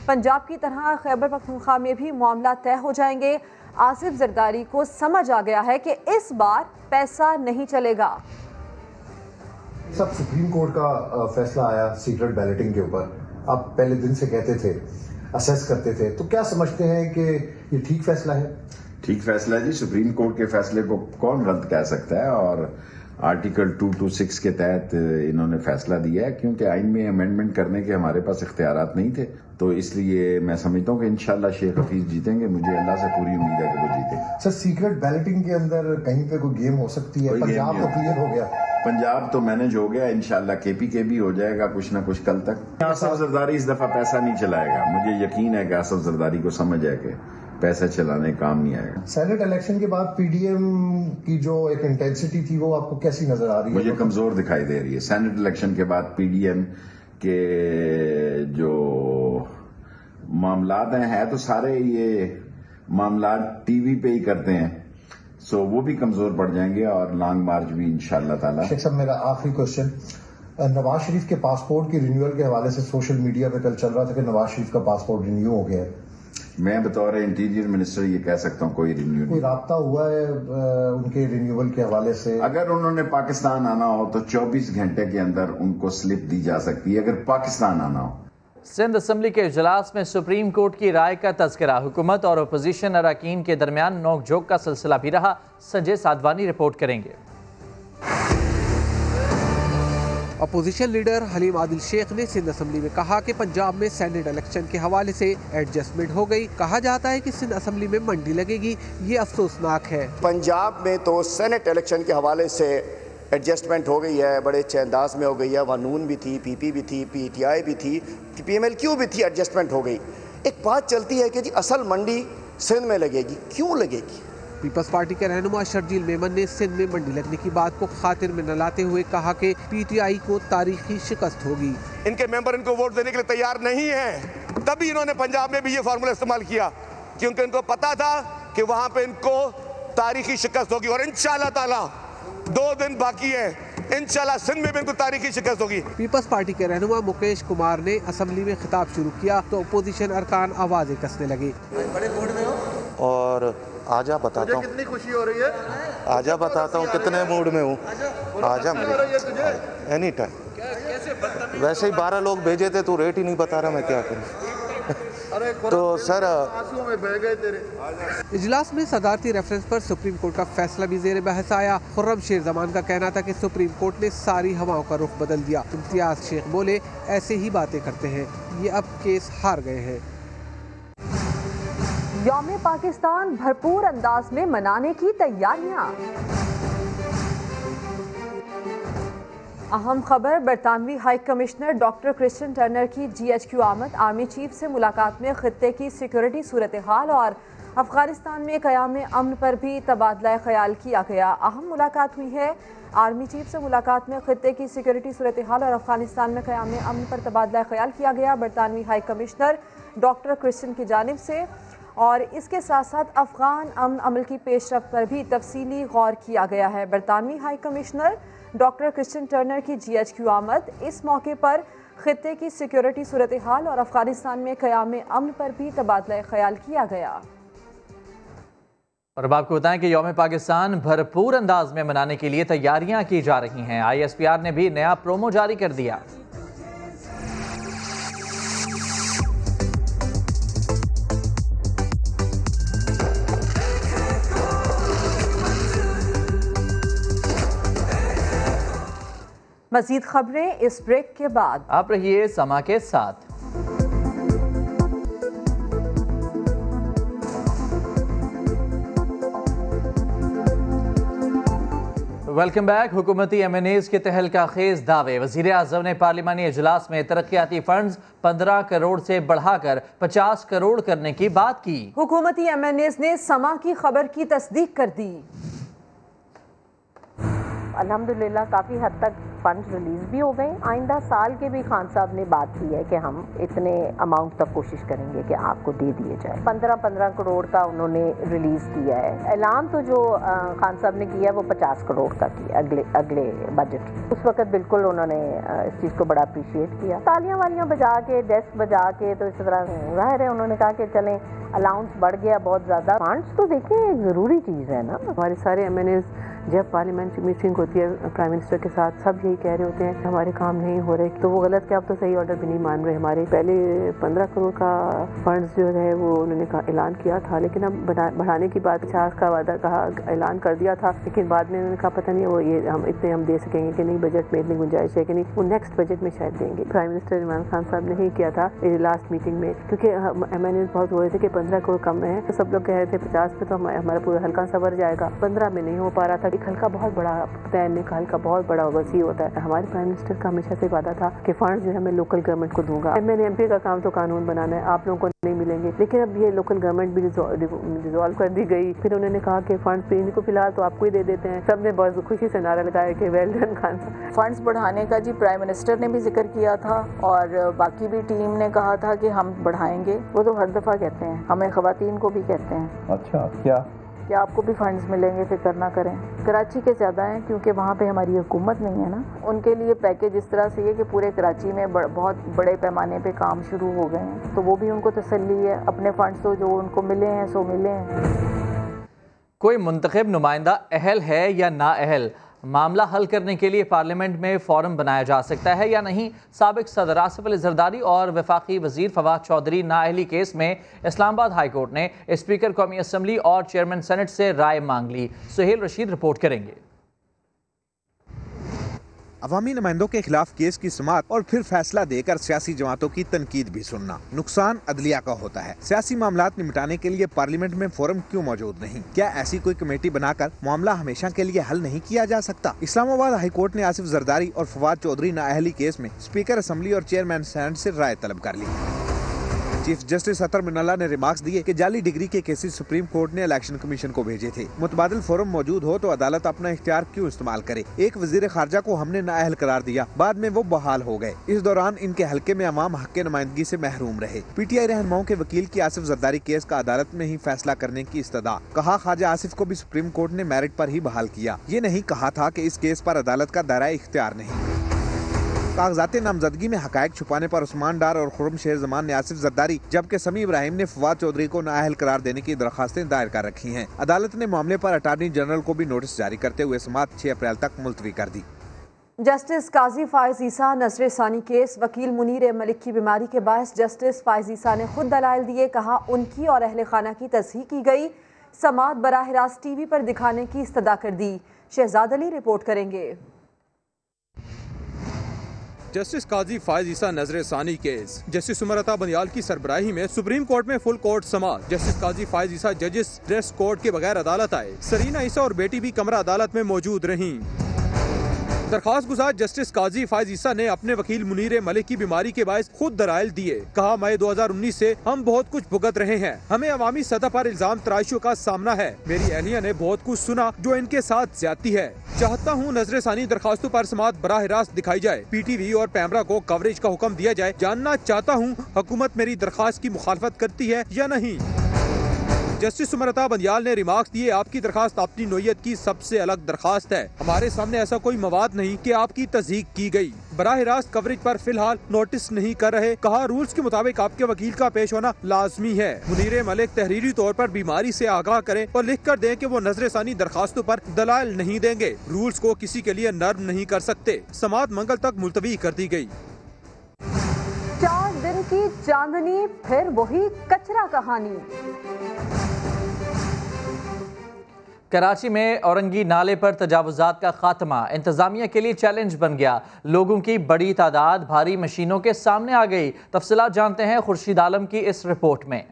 पंजाब की तरह खैबर पख्तूनख्वा में भी मामला तय हो जाएंगे। आसिफ जरदारी को समझ आ गया है कि इस बार पैसा नहीं चलेगा। सब सुप्रीम कोर्ट का फैसला आया सीक्रेट बैलेटिंग के ऊपर। आप पहले दिन से कहते थे, असेस करते थे, तो क्या समझते हैं कि ये ठीक फैसला है? ठीक फैसला है जी। सुप्रीम कोर्ट के फैसले को कौन गलत कह सकता है। और आर्टिकल 226 के तहत इन्होंने फैसला दिया है क्योंकि आइन में अमेंडमेंट करने के हमारे पास इख्तियारात नहीं थे। तो इसलिए मैं समझता हूँ कि इंशाल्लाह शेख हफीज जीतेंगे। मुझे अल्लाह से पूरी उम्मीद है कि वो जीतेंगे। सर सीक्रेट बैलेटिंग के अंदर कहीं पे कोई गेम हो सकती है? पंजाब तो क्लियर हो गया, पंजाब तो मैनेज हो गया। इंशाल्लाह KPK भी हो जाएगा कुछ ना कुछ कल तक। आसिफ जरदारी इस दफा पैसा नहीं चलाएगा। मुझे यकीन है कि आसिफ जरदारी को समझ है कि पैसा चलाने काम नहीं आएगा। सेनेट इलेक्शन के बाद PDM की जो एक इंटेंसिटी थी वो आपको कैसी नजर आ रही है? मुझे कमजोर दिखाई दे रही है। सेनेट इलेक्शन के बाद PDM के जो मामलात हैं तो सारे ये मामलात TV पे ही करते हैं, सो वो भी कमजोर पड़ जाएंगे और लॉन्ग मार्च भी इंशाल्लाह ताला। शेख साहब मेरा आखिरी क्वेश्चन, नवाज शरीफ के पासपोर्ट की रिन्यूअल के हवाले से सोशल मीडिया पे कल चल रहा था कि नवाज शरीफ का पासपोर्ट रिन्यू हो गया है। मैं बतौर इंटीरियर मिनिस्टर ये कह सकता हूँ कोई रिन्यू कोई राब्ता हुआ है उनके रिन्यूअल के हवाले से? अगर उन्होंने पाकिस्तान आना हो तो 24 घंटे के अंदर उनको स्लिप दी जा सकती है अगर पाकिस्तान आना हो। सिंध असम्बली के इजलास में सुप्रीम कोर्ट की राय का तज़किरा। हुकूमत और अपोजिशन अरकान के दरमियान नोकझोंक का सिलसिला भी रहा। संजय साधवानी रिपोर्ट करेंगे। अपोजिशन लीडर हलीम आदिल शेख ने सिंध असम्बली में कहा कि पंजाब में सेनेट इलेक्शन के हवाले से एडजस्टमेंट हो गई। कहा जाता है कि सिंध असम्बली में मंडी लगेगी, ये अफसोसनाक है। पंजाब में तो सेनेट इलेक्शन के हवाले से एडजस्टमेंट हो गई है, बड़े अच्छे अंदाज में हो गई है। वहाँ नून भी थी, PP भी थी, PTI भी थी, PMLQ भी थी, एडजस्टमेंट हो गई। एक बात चलती है कि जी असल मंडी सिंध में लगेगी, क्यों लगेगी? पीपल्स पार्टी के रहनुमा शर्जील मेमन ने सिंध में मंडी लगने की बात को खातिर में न लाते हुए कहा कि PTI को तारीखी शिकस्त होगी। इनके मेंबर इनको वोट देने के लिए तैयार नहीं है। तभी इन्होंने पंजाब में भी ये फार्मूला इस्तेमाल किया, क्योंकि इनको पता था कि वहां पे इनको तारीखी शिकस्त होगी। और इंशाअल्लाह ताला 2 दिन बाकी है, इंशाअल्लाह सिंध में भी इनको तारीखी शिकस्त होगी। पीपल्स पार्टी के रहनुमा मुकेश कुमार ने असेंबली में खिताब शुरू किया तो अपोजिशन अरकान आवाजें कसने लगे। बड़े मूड में हो और आजा बताता हूँ कितनी खुशी हो रही है, आजा बताता हूँ कितने मूड में हूँ, आजा मेरे एनी टाइम। वैसे ही 12 लोग भेजे थे, तू रेट ही नहीं बता रहा, मैं क्या करूँ। तो सर में बह गए तेरे। इजलास में सदारती रेफरेंस पर सुप्रीम कोर्ट का फैसला भी जेर बहस आया। खुर्रम शेर जमान का कहना था कि सुप्रीम कोर्ट ने सारी हवाओं का रुख बदल दिया। इम्तियाज शेख बोले ऐसे ही बातें करते हैं, ये अब केस हार गए हैं। यौम पाकिस्तान भरपूर अंदाज में मनाने की तैयारियां। अहम खबर, बरतानवी high commissioner doctor Christian Turner की GHQ आमद। आर्मी चीफ से मुलाकात में खित्ते की सिक्योरिटी सूरत हाल और अफगानिस्तान में क़याम अमन पर भी तबादला ख्याल किया गया। अहम मुलाकात हुई है। आर्मी चीफ से मुलाकात में खित्ते की सिक्योरिटी सूरत हाल और अफगानिस्तान में क़याम अमन पर तबादला ख्याल किया गया। बरतानवी हाई कमिश्नर डॉक्टर क्रिस्टियन की जानिब से और इसके साथ साथ अफगान अमन अमल की पेशरफ्त पर भी तफसीली गौर किया गया है। बरतानवी high commissioner doctor Christian Turner की GHQ आमद। इस मौके पर खित्ते की सिक्योरिटी सूरत हाल और अफगानिस्तान में क़याम अमन पर भी तबादला ख्याल किया गया। और अब आपको बताएं कि यौम पाकिस्तान भरपूर अंदाज में मनाने के लिए तैयारियां की जा रही हैं। ISPR ने भी नया प्रोमो जारी कर दिया। मज़ीद खबरें इस ब्रेक के बाद। आप रहिए समा के साथ। Welcome back. हुकूमती MNAs के तहलका खेज दावे। वज़ीर आज़म ने पार्लिमानी इजलास में तरक्याती फंड्स 15 करोड़ से बढ़ाकर 50 करोड़ करने की बात की। हुकूमती MNAs ने समा की खबर की तस्दीक कर दी। अल्हम्दुलिल्लाह काफ़ी हद तक फंड रिलीज़ भी हो गए। आइंदा साल के भी खान साहब ने बात की है कि हम इतने अमाउंट तक कोशिश करेंगे कि आपको दे दिए जाए। 15 करोड़ का उन्होंने रिलीज़ किया है। ऐलान तो जो खान साहब ने किया है वो 50 करोड़ का किया अगले बजट। उस वक्त बिल्कुल उन्होंने इस चीज़ को बड़ा अप्रिशिएट किया। तालियां वालियां बजा के, डेस्क बजा के, तो इस तरह जाहिर है उन्होंने कहा कि चलें अलाउंस बढ़ गया बहुत ज़्यादा। फंड्स तो देखिए एक ज़रूरी चीज़ है ना। हमारे सारे MNAs जब पार्लियामेंट की मीटिंग होती है प्राइम मिनिस्टर के साथ, सब यही कह रहे होते हैं हमारे काम नहीं हो रहे। तो वो गलत क्या, आप तो सही ऑर्डर भी नहीं मान रहे। हमारे पहले 15 करोड़ का फंड्स जो है वो उन्होंने ऐलान किया था, लेकिन अब बढ़ाने की बात 50 का वादा कहा, ऐलान कर दिया था, लेकिन बाद में उन्होंने कहा पता नहीं वो ये हम इतने हम दे सकेंगे कि नहीं, बजट में इतनी गुंजाइश है कि नहीं, वो नेक्स्ट बजट में शायद देंगे। प्राइम मिनिस्टर इमरान खान साहब ने ही किया था लास्ट मीटिंग में, क्योंकि MNAs बहुत हो रहे थे कि 15 करोड़ कम है, तो सब लोग कह रहे थे 50 पे तो हमारा पूरा हल्का सवर जाएगा। 15 में नहीं हो पा रहा था। एक हल्का बहुत बड़ा प्लान का हल्का बहुत बड़ा वसी होता है। हमारे प्राइम मिनिस्टर का हमेशा से वादा था कि फंड जो है मैं लोकल गवर्नमेंट को दूंगा। MNA MP का काम तो कानून बनाना है, आप लोगों को नहीं मिलेंगे। लेकिन अब ये लोकल गवर्नमेंट भी डिसॉल्व कर दी गई। फिर उन्होंने कहा कि फंड्स पे इनको फिलहाल तो आपको ही दे देते हैं। सबने बहुत खुशी से नारा लगाया कि वेल डन खान। फंड्स बढ़ाने का जी प्राइम मिनिस्टर ने भी जिक्र किया था और बाकी भी टीम ने कहा था कि हम बढ़ाएंगे। वो तो हर दफ़ा कहते हैं, हमें ख़वातीन को भी कहते हैं। अच्छा, क्या आपको भी फंड्स मिलेंगे, फिक्र ना करें। कराची के ज़्यादा हैं क्योंकि वहाँ पे हमारी हुकूमत नहीं है ना। उनके लिए पैकेज इस तरह से है कि पूरे कराची में बहुत बड़े पैमाने पे काम शुरू हो गए हैं, तो वो भी उनको तसल्ली है। अपने फंड्स तो जो उनको मिले हैं सो मिले हैं। कोई मुंतखब नुमाइंदा अहल है या नाअहल, मामला हल करने के लिए पार्लियामेंट में फोरम बनाया जा सकता है या नहीं। साबिक सदर आसिफ अली जरदारी और वफाकी वजीर फवाद चौधरी नाअहली केस में इस्लामाबाद हाई कोर्ट ने स्पीकर कौमी असम्बली और चेयरमैन सेनेट से राय मांग ली। सुहेल रशीद रिपोर्ट करेंगे। अवामी नुमाइंदों के खिलाफ केस की समाअत और फिर फैसला देकर सियासी जमातों की तनकीद भी सुनना नुकसान अदलिया का होता है। सियासी मामलात निपटाने के लिए पार्लियामेंट में फोरम क्यों मौजूद नहीं? क्या ऐसी कोई कमेटी बनाकर मामला हमेशा के लिए हल नहीं किया जा सकता? इस्लामाबाद हाई कोर्ट ने आसिफ जरदारी और फवाद चौधरी नाअहली केस में स्पीकर असम्बली और चेयरमैन सेनेट से राय तलब कर ली। चीफ जस्टिस अतर मिनल्ला ने रिमार्क्स दिए कि जाली डिग्री के केसेस सुप्रीम कोर्ट ने इलेक्शन कमीशन को भेजे थे। मुतबादिल फोरम मौजूद हो तो अदालत अपना इख्तियार क्यों इस्तेमाल करे। एक वजीर खारजा को हमने नाअहल करार दिया, बाद में वो बहाल हो गए। इस दौरान इनके हल्के में अवाम हक के नुमाइंदगी से महरूम रहे। PTI रहनुमाओं के वकील की आसिफ जरदारी केस का अदालत में ही फैसला करने की इस्तदा। कहा ख्वाजा आसिफ को भी सुप्रीम कोर्ट ने मेरिट पर ही बहाल किया। ये नहीं कहा था कि इस केस पर अदालत का दायरा इख्तियार नहीं। कागजात नामजदगी में हकायक छुपाने पर उस्मान डार और खुर्रम शेर जमान ने आसिफ जरदारी जबकि समी इब्राहिम ने फवाद चौधरी को नाअहल करार देने की दरखास्तें दायर कर रखी हैं। अदालत ने मामले पर अटार्नी जनरल को भी नोटिस जारी करते हुए समाअत 6 अप्रैल तक मुलतवी कर दी। जस्टिस काजी फायज ईसा नजर सानी केस। वकील मुनीर मलिक की बीमारी के बायस जस्टिस फायज ईसा ने खुद दलाइल दिए। कहा उनकी और अहले खाना की तस्हीह की गई। समाअत बराह रास्त TV पर दिखाने की इस्तदा कर दी। शहजाद अली रिपोर्ट करेंगे। जस्टिस काजी फायज ईसा नजर सानी केस। जस्टिस उमरता बनियाल की सरबराही में सुप्रीम कोर्ट में फुल कोर्ट समाअत। जस्टिस काजी फायज ईसा जजेस ड्रेस कोड के बगैर अदालत आए। सरीना ईसा और बेटी भी कमरा अदालत में मौजूद रहीं। दरखास्त गुजार जस्टिस काजी फायज ईसा ने अपने वकील मुनीर मलिक की बीमारी के बायस खुद दलाइल दिए। कहा मई 2019 से हम बहुत कुछ भुगत रहे हैं। हमें अवामी सतह पर इल्जाम तराशियों का सामना है। मेरी अहलिया ने बहुत कुछ सुना जो इनके साथ ज्यादती है। चाहता हूँ नजर सानी दरखास्तों पर समाअत बराह रास्त दिखाई जाए। PTV और पैमरा को कवरेज का हुक्म दिया जाए। जानना चाहता हूँ हुकूमत मेरी दरखास्त की मुखालफत करती है या नहीं। जस्टिस उमरता बंदियाल ने रिमार्क्स दिए आपकी दरखास्त अपनी नोयत की सबसे अलग दरखास्त है। हमारे सामने ऐसा कोई मवाद नहीं कि आपकी तस्दीक की गई। बराह रास्त कवरेज पर फिलहाल नोटिस नहीं कर रहे। कहा रूल्स के मुताबिक आपके वकील का पेश होना लाजमी है। मुनीर मलिक तहरीरी तौर पर बीमारी से आगाह करें और लिख कर दें कि वो नजर सानी दरखास्तों पर दलाइल नहीं देंगे। रूल्स को किसी के लिए नर्म नहीं कर सकते। समाअत मंगल तक मुलतवी कर दी गई। 4 दिन की चांदनी फिर वही कचरा कहानी। कराची में औरंगी नाले पर तजावुजात का खात्मा इंतजामिया के लिए चैलेंज बन गया। लोगों की बड़ी तादाद भारी मशीनों के सामने आ गई। तफसीलात जानते हैं खुर्शीद आलम की इस रिपोर्ट में।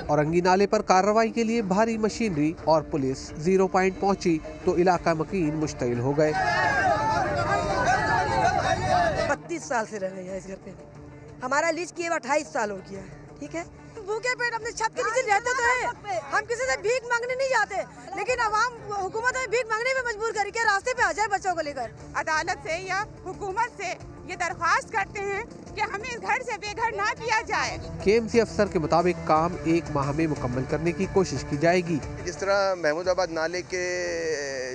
औरंगी नाले पर कार्रवाई के लिए भारी मशीनरी और पुलिस 0 पॉइंट पहुंची तो इलाका मकीन मुश्तइल हो गए। 32 साल से रह रहे हैं इस घर पे। हमारा लीज किए 28 साल हो गया। ठीक है, भूखे पेट अपने छत के नीचे रहते तो है। हम किसी से भीख मांगने नहीं जाते, लेकिन अवाम हुकूमत में भीख मांगने में मजबूर करके रास्ते पे आ जाए बच्चों को लेकर। अदालत से या हुकूमत से ये दरख्वास्त करते हैं कि हमें इस घर से बेघर ना किया जाए। KMC अफसर के मुताबिक काम 1 माह में मुकम्मल करने की कोशिश की जाएगी। जिस तरह महमूदाबाद नाले के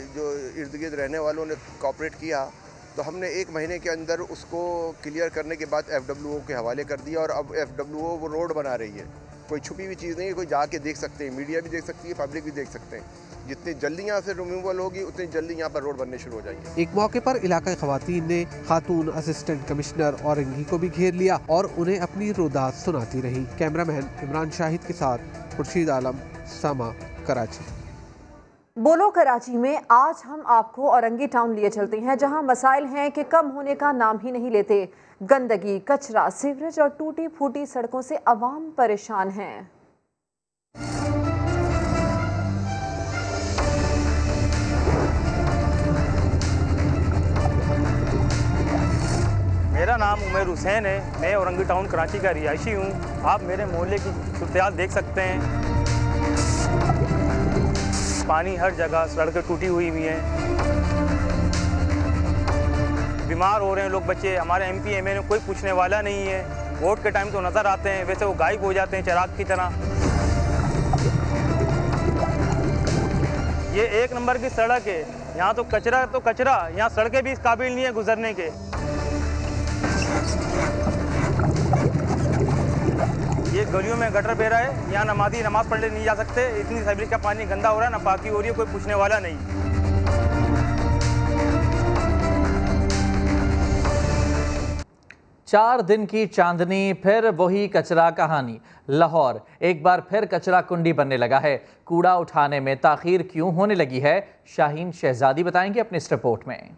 जो इर्द गिर्द रहने वालों ने कोऑपरेट किया तो हमने 1 महीने के अंदर उसको क्लियर करने के बाद FWO के हवाले कर दिया और अब FWO वो रोड बना रही है। कोई छुपी हुई चीज़ नहीं है, कोई जाके देख सकते हैं, मीडिया भी देख सकती है, पब्लिक भी देख सकते हैं। जितनी जल्दी यहाँ से रिमूवल होगी उतनी जल्दी यहाँ पर रोड बनने शुरू हो जाएगी। एक मौके पर इलाका खवातीन ने खातून असिस्टेंट कमिश्नर औरंगी को भी घेर लिया और उन्हें अपनी रुदात सुनाती रही। कैमरामैन इमरान शाहिद के साथ खुर्शीद आलम, समा, कराची। बोलो कराची में आज हम आपको औरंगी टाउन लिए चलते हैं, जहां मसाइल हैं कि कम होने का नाम ही नहीं लेते। गंदगी, कचरा, सीवरेज और टूटी फूटी सड़कों से अवाम परेशान हैं। मेरा नाम उमर हुसैन है। मैं औरंगी टाउन कराची का रिहायशी हूँ। आप मेरे मोहल्ले की सूरत देख सकते हैं। पानी हर जगह, सड़कें टूटी हुई हैं। बीमार हो रहे हैं लोग, बच्चे। हमारे MP MLA कोई पूछने वाला नहीं है। वोट के टाइम तो नज़र आते हैं, वैसे वो गायब हो जाते हैं चिराग की तरह। ये 1 नंबर की सड़क है। यहाँ तो कचरा, यहाँ सड़कें भी इस काबिल नहीं है गुजरने के। ये गलियों में गटर बह रहा है। यहाँ नमाजी नमाज पढ़ने नहीं जा सकते। इतनी सीवरेज का पानी गंदा हो रहा है, नापाकी हो रही है, कोई पूछने वाला नहीं। 4 दिन की चांदनी फिर वही कचरा कहानी। लाहौर एक बार फिर कचरा कुंडी बनने लगा है। कूड़ा उठाने में ताखीर क्यों होने लगी है, शाहीन शहजादी बताएंगे अपनी इस रिपोर्ट में।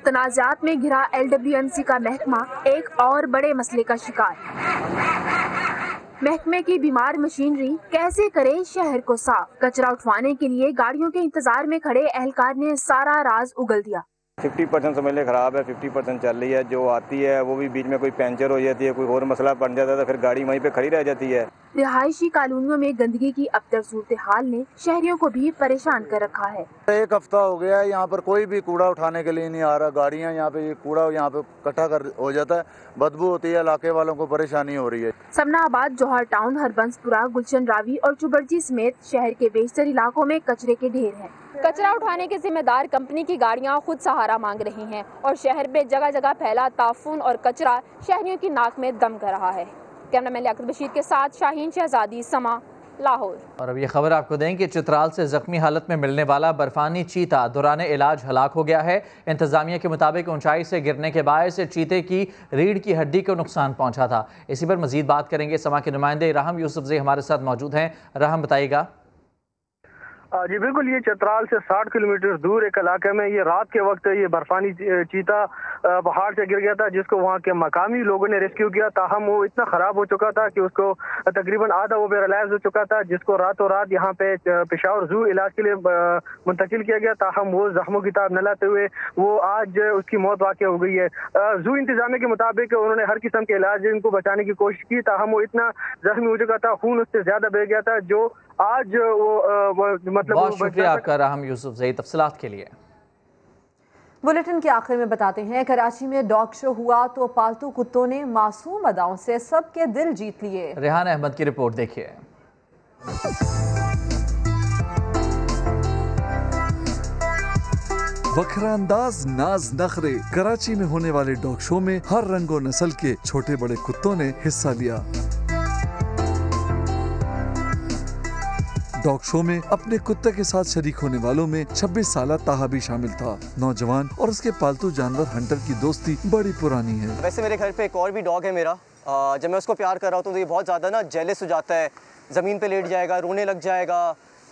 तनाज़ात में घिरा LWMC का महकमा एक और बड़े मसले का शिकार। महकमे की बीमार मशीनरी कैसे करे शहर को साफ। कचरा उठवाने के लिए गाड़ियों के इंतजार में खड़े एहलकार ने सारा राज उगल दिया। 50% समझ ले ख़राब है, 50% चल रही है। जो आती है वो भी बीच में कोई पंचर हो जाती है, कोई और मसला बन जाता है तो फिर गाड़ी वहीं पे खड़ी रह जाती है। रिहायशी कॉलोनियों में गंदगी की अबतर सूरत हाल ने शहरियों को भी परेशान कर रखा है। एक हफ्ता हो गया है, यहाँ पर कोई भी कूड़ा उठाने के लिए नहीं आ रहा। गाड़ियाँ यहाँ पे कूड़ा यहाँ पे इकट्ठा कर हो जाता है, बदबू होती है, इलाके वालों को परेशानी हो रही है। समनाबाद, जौहर टाउन, हरबंसपुरा, गुलशन रावी और चुबरजी समेत शहर के बेशतर इलाकों में कचरे के ढेर हैं। कचरा उठाने के जिम्मेदार कंपनी की गाड़ियां खुद सहारा मांग रही हैं और शहर में जगह जगह फैला ताफून और कचरा शहरियों की नाक में दम कर रहा है। कैमरामैन लियाकत बशीर के साथ शाहीन शहजादी, समा, लाहौर। और अब ये खबर आपको दें कि चित्राल से जख्मी हालत में मिलने वाला बर्फानी चीता दौरान इलाज हलाक हो गया है। इंतजामिया के मुताबिक ऊंचाई से गिरने के बायस चीते की रीढ़ की हड्डी को नुकसान पहुंचा था। इसी पर मजीद बात करेंगे। समा के नुमाइंदे राहम यूसुफजई हमारे साथ मौजूद हैं। राहम, बताइएगा। जी बिल्कुल, ये चित्राल से 60 किलोमीटर दूर एक इलाके में ये रात के वक्त ये बर्फानी चीता पहाड़ से गिर गया था, जिसको वहाँ के मकामी लोगों ने रेस्क्यू किया। ताहम वो इतना खराब हो चुका था कि उसको तकरीबन आधा वो पैरालाइज हो चुका था, जिसको रातों रात यहाँ पे पेशावर जू इलाज के लिए मुंतकिल किया गया। ताहम वो जख्मों की ताब न लाते हुए वो आज उसकी मौत वाक़ हो गई है। जू इंतजामिया के मुताबिक उन्होंने हर किस्म के इलाज इनको बचाने की कोशिश की। ताहम वो इतना जख्मी हो चुका था, खून उससे ज्यादा बह गया था, जो आज वो मतलब बहुत शुक्रिया आपका राहम यूसुफजई तफसीलात के लिए। बुलेटिन के आखिर में बताते हैं, कराची में डॉग शो हुआ तो पालतू कुत्तों ने मासूम अदाओं से सबके दिल जीत लिए। रेहान अहमद की रिपोर्ट देखिए। वखरा अंदाज, नाज नखरे। कराची में होने वाले डॉग शो में हर रंग और नस्ल के छोटे बड़े कुत्तों ने हिस्सा लिया। डॉग शो में अपने कुत्ते के साथ शरीक होने वालों में 26 साल ताहा भी शामिल था। नौजवान और उसके पालतू जानवर हंटर की दोस्ती बड़ी पुरानी है। वैसे मेरे घर पे एक और भी डॉग है मेरा। जब मैं उसको प्यार कर रहा हूँ तो ये बहुत ज़्यादा ना जेलस हो जाता है, ज़मीन पे लेट जाएगा, रोने लग जाएगा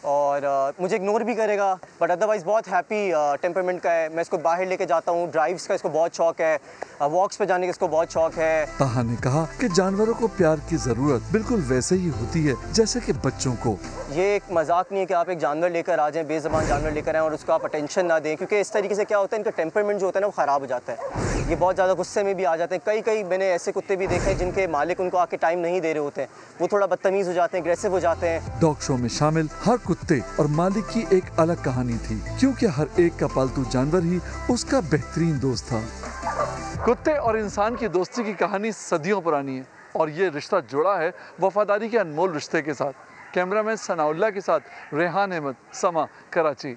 और मुझे इग्नोर भी करेगा। बट अदरवाइज़ बहुत हैप्पी टेम्परमेंट का है। मैं इसको बाहर लेके जाता हूँ, ड्राइव्स का इसको बहुत शौक है, वॉक्स पे जाने का इसको बहुत शौक है। ताहा ने कहा कि जानवरों को प्यार की जरूरत बिल्कुल वैसे ही होती है जैसे कि बच्चों को। ये एक मजाक नहीं है कि आप एक जानवर लेकर आ जाएं, बेज़बान जानवर लेकर आएं और उसको आप अटेंशन ना दें, क्योंकि इस तरीके से क्या होता है, इनका टेम्परमेंट जो होता है ना वो ख़राब हो जाता है। ये बहुत ज़्यादा गुस्से में भी आ जाते हैं। कई मैंने ऐसे कुत्ते भी देखे हैं जिनके मालिक उनको आके टाइम नहीं दे रहे होते हैं, वो थोड़ा बदतमीज़ हो जाते हैं, एग्रेसिव हो जाते हैं। डॉग शो में शामिल हर कुत्ते और मालिक की एक अलग कहानी थी, क्योंकि हर एक का पालतू जानवर ही उसका बेहतरीन दोस्त था। कुत्ते और इंसान की दोस्ती की कहानी सदियों पुरानी है और ये रिश्ता जुड़ा है वफादारी के अनमोल रिश्ते के साथ। कैमरामैन सनाउल्लाह के साथ रेहान अहमद, समा, कराची।